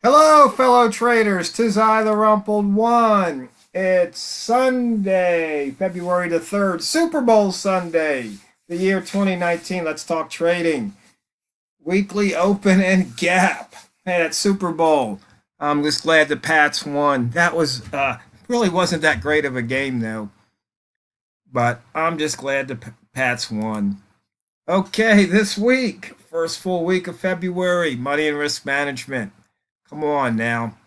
Hello, fellow traders. 'Tis I, the Rumpled One. It's Sunday, February the 3rd, Super Bowl Sunday, the year 2019. Let's talk trading. Weekly open and gap. Hey, that Super Bowl. I'm just glad the Pats won. That was really wasn't that great of a game though, but I'm just glad the Pats won. Okay, this week, first full week of February, money and risk management. Come on now.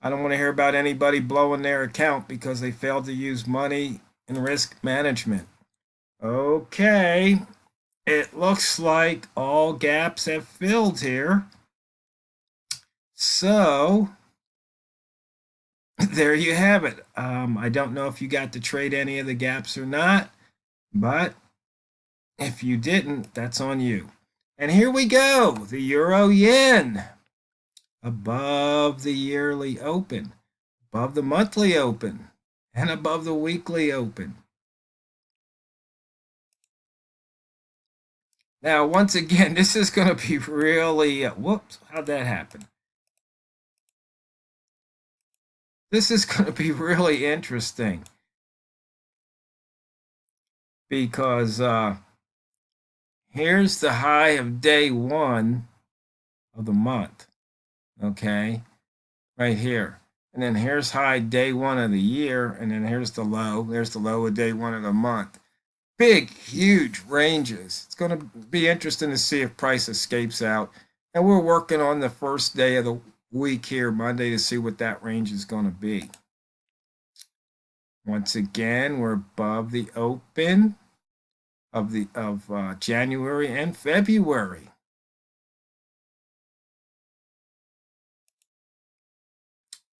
I don't want to hear about anybody blowing their account because they failed to use money and risk management. Okay, it looks like all gaps have filled here. So there you have it. I don't know if you got to trade any of the gaps or not, but if you didn't, that's on you. And here we go, the euro yen above the yearly open, above the monthly open, and above the weekly open. Now, once again, this is going to be really, whoops, how'd that happen? This is going to be really interesting because here's the high of day one of the month, okay, right here. And then here's high day one of the year, and then here's the low. There's the low of day one of the month. Big, huge ranges. It's going to be interesting to see if price escapes out. And we're working on the first day of the week here, Monday, to see what that range is going to be. Once again, we're above the open of January and February.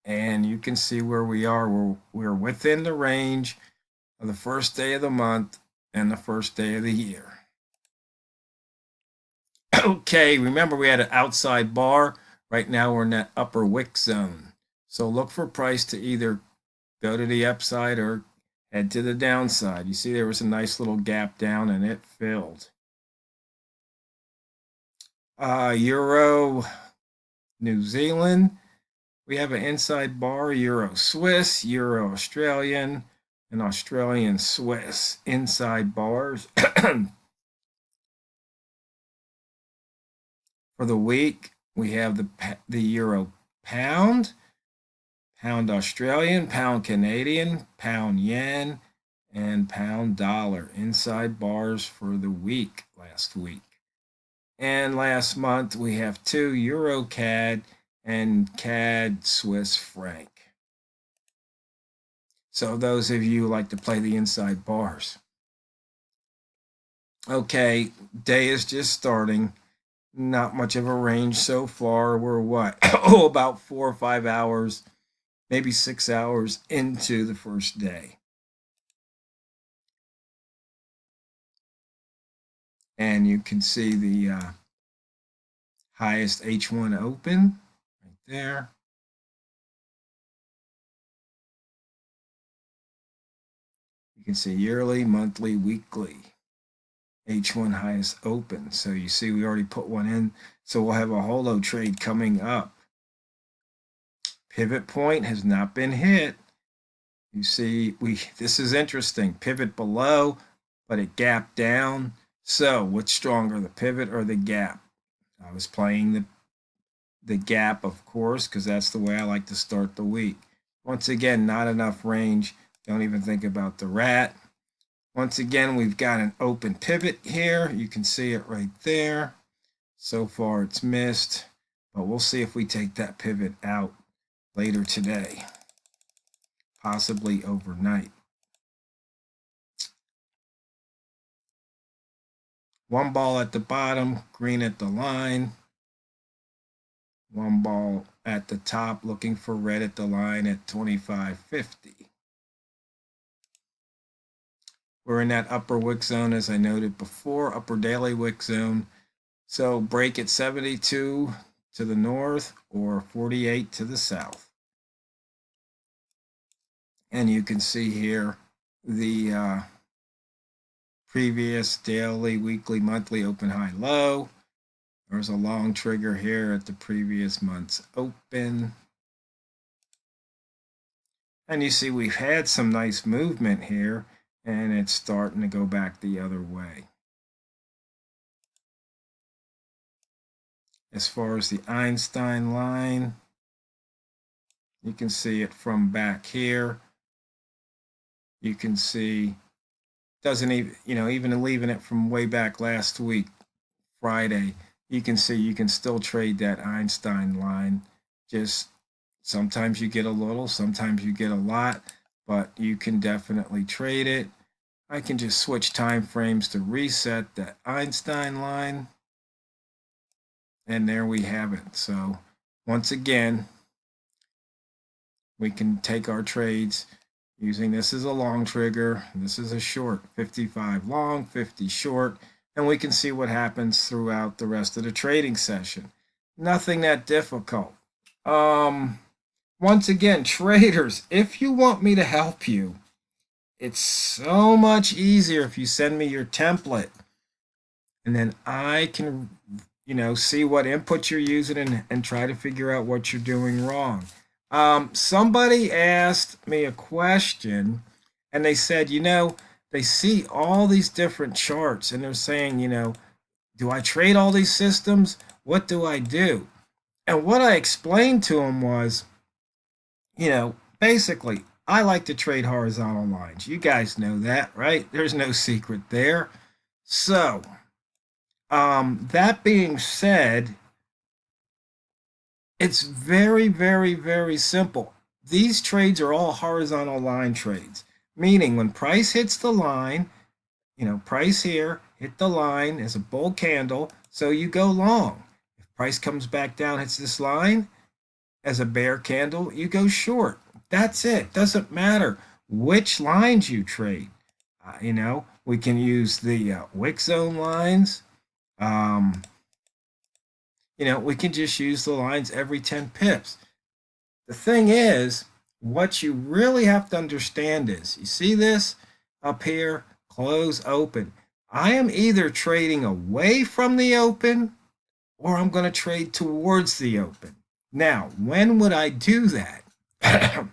And you can see where we are. We're within the range of the first day of the month and the first day of the year. Okay, remember we had an outside bar. Right now we're in that upper wick zone. So look for price to either go to the upside or head to the downside. You see there was a nice little gap down and it filled. Euro New Zealand. We have an inside bar, Euro Swiss, Euro Australian, and Australian Swiss inside bars. For the week, we have the Euro Pound, Pound Australian, Pound Canadian, Pound Yen, and Pound Dollar inside bars for the week last week. And last month, we have two Euro CAD and CAD Swiss franc. So those of you who like to play the inside bars. Okay, day is just starting. Not much of a range so far. We're what? Oh, about 4 or 5 hours, maybe 6 hours into the first day. And you can see the highest H1 open right there. You can see yearly, monthly, weekly. H1 highest open. So you see we already put one in. So we'll have a holo trade coming up. Pivot point has not been hit. You see, this is interesting. Pivot below, but it gapped down. So what's stronger, the pivot or the gap? I was playing the gap, of course, because that's the way I like to start the week. Once again, not enough range. Don't even think about the rat. Once again, we've got an open pivot here. You can see it right there. So far, it's missed, but we'll see if we take that pivot out later today, possibly overnight. One ball at the bottom, green at the line. One ball at the top, looking for red at the line at 25.50. We're in that upper wick zone, as I noted before, upper daily wick zone. So break at 72 to the north or 48 to the south. And you can see here the previous daily, weekly, monthly open, high, low. There's a long trigger here at the previous month's open. And you see we've had some nice movement here, and it's starting to go back the other way. As far as the Einstein line, you can see it from back here. You can see doesn't even, even leaving it from way back last week, Friday, you can see you can still trade that Einstein line. Just sometimes you get a little, sometimes you get a lot, but you can definitely trade it. I can just switch time frames to reset that Einstein line. And there we have it. So once again, we can take our trades using this as a long trigger. This is a short, 55 long, 50 short, and we can see what happens throughout the rest of the trading session. Nothing that difficult. Once again, traders, if you want me to help you, it's so much easier if you send me your template, and then I can, see what input you're using and try to figure out what you're doing wrong. Somebody asked me a question, and they said, they see all these different charts, and they're saying, do I trade all these systems? What do I do? And what I explained to them was, basically, I like to trade horizontal lines. You guys know that, right? There's no secret there. So, that being said, it's very, very, very simple. These trades are all horizontal line trades, meaning when price hits the line, price here, hit the line as a bull candle, so you go long. If price comes back down, hits this line as a bear candle, you go short. That's it. Doesn't matter which lines you trade. We can use the wick zone lines. We can just use the lines every 10 pips. The thing is, what you really have to understand is, you see this up here, close open. I am either trading away from the open or I'm going to trade towards the open. Now, when would I do that? If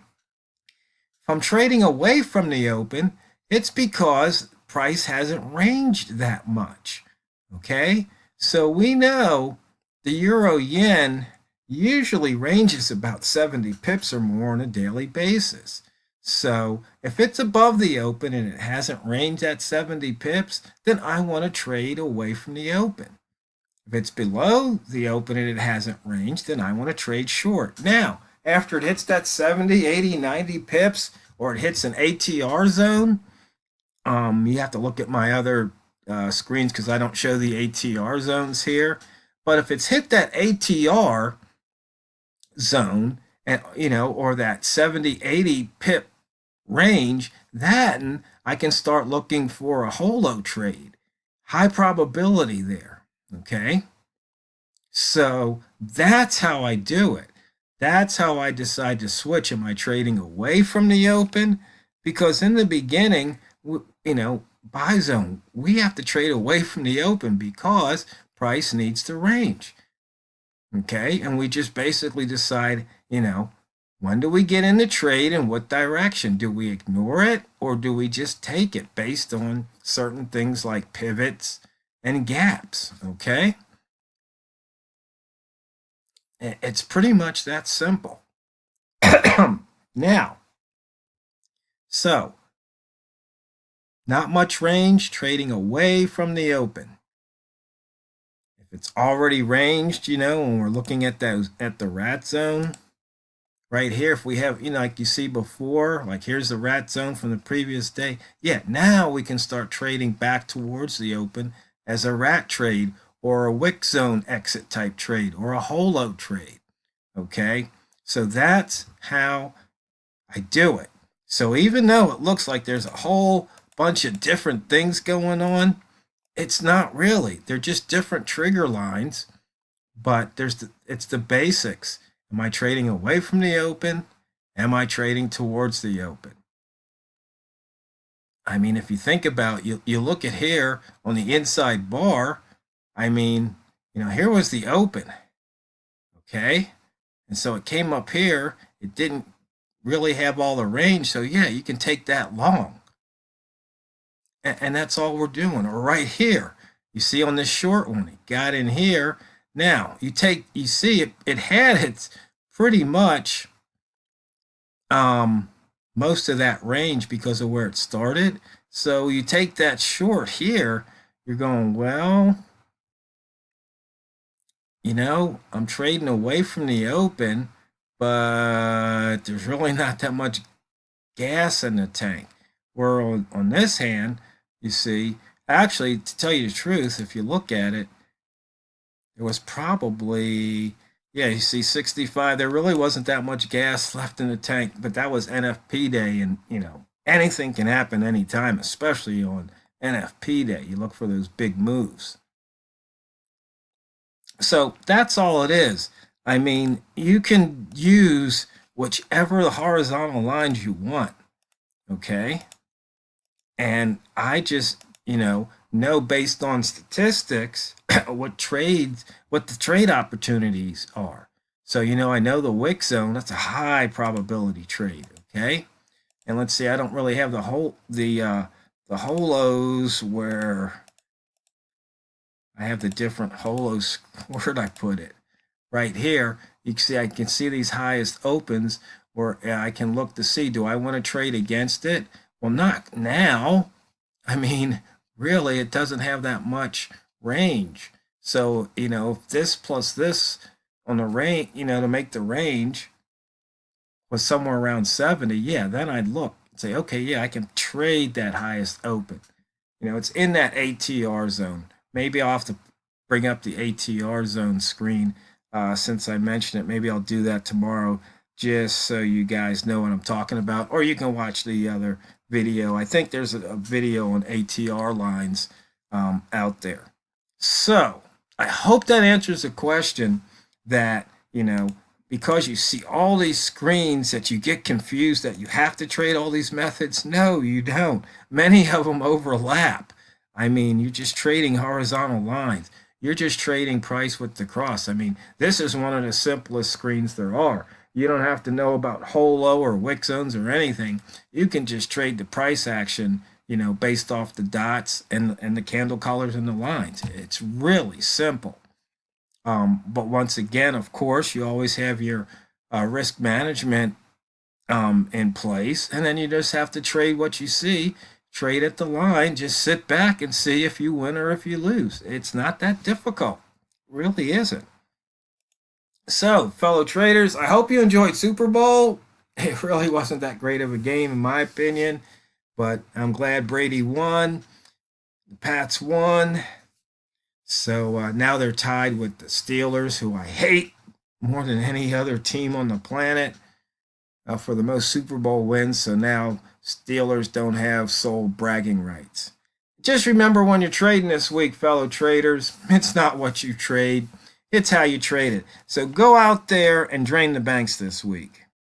I'm trading away from the open, it's because price hasn't ranged that much. Okay? So we know the euro yen usually ranges about 70 pips or more on a daily basis. So if it's above the open and it hasn't ranged at 70 pips, then I want to trade away from the open. If it's below the open and it hasn't ranged, then I want to trade short. Now, after it hits that 70, 80, 90 pips, or it hits an ATR zone, you have to look at my other screens because I don't show the ATR zones here. But if it's hit that ATR zone, and or that 70, 80 pip range, then I can start looking for a holo trade. High probability there. Okay. So that's how I do it. That's how I decide to switch. Am I trading away from the open? Because in the beginning, buy zone, we have to trade away from the open because price needs to range. Okay, and we just basically decide, when do we get in the trade and what direction? Do we ignore it or do we just take it based on certain things like pivots and gaps? Okay, it's pretty much that simple. Now, so not much range, trading away from the open. If it's already ranged, when we're looking at those at the rat zone right here, if we have, like you see before, like here's the rat zone from the previous day. Yeah, now we can start trading back towards the open as a rat trade or a wick zone exit type trade or a holo trade. Okay, so that's how I do it. So even though it looks like there's a whole bunch of different things going on, it's not really. They're just different trigger lines, but it's the basics. Am I trading away from the open? Am I trading towards the open? I mean, if you think about you look at here on the inside bar, I mean, Here was the open, okay? And so it came up here. It didn't really have all the range. So yeah, you can take that long. And that's all we're doing. Or right here, you see on this short one, it got in here. Now you see it had its pretty much most of that range because of where it started. So you take that short here, you're going, well, I'm trading away from the open, but there's really not that much gas in the tank. Where on this hand, you see, actually, to tell you the truth, if you look at it, there was probably, yeah, you see 65. There really wasn't that much gas left in the tank, but that was NFP day, and anything can happen anytime, especially on NFP day. You look for those big moves. So that's all it is. I mean, you can use whichever the horizontal lines you want, okay? And I just, know based on statistics what the trade opportunities are. So, I know the wick zone, that's a high probability trade, okay? And let's see, I don't really have the holos where I have the different holos. Where'd I put it? Right here, you can see I can see these highest opens where I can look to see, do I want to trade against it? Well, not now. I mean, really, it doesn't have that much range. So, if this plus this on the range, to make the range was somewhere around 70, yeah, then I'd look and say, okay, yeah, I can trade that highest open. It's in that ATR zone. Maybe I'll have to bring up the ATR zone screen since I mentioned it. Maybe I'll do that tomorrow just so you guys know what I'm talking about. Or you can watch the other video. I think there's a video on ATR lines out there. So I hope that answers the question that, because you see all these screens that you get confused that you have to trade all these methods. No, you don't. Many of them overlap. I mean, you're just trading horizontal lines. You're just trading price with the cross. I mean, this is one of the simplest screens there are. You don't have to know about holo or wick zones or anything. You can just trade the price action, based off the dots and the candle colors and the lines. It's really simple. But once again, of course, you always have your risk management in place, and then you just have to trade what you see. Trade at the line, just sit back and see if you win or if you lose. It's not that difficult. It really isn't. So, fellow traders, I hope you enjoyed Super Bowl. It really wasn't that great of a game, in my opinion, but I'm glad Brady won. The Pats won. So now they're tied with the Steelers, who I hate more than any other team on the planet, for the most Super Bowl wins. So now Steelers don't have sole bragging rights. Just remember when you're trading this week, fellow traders, it's not what you trade, it's how you trade it. So go out there and drain the banks this week.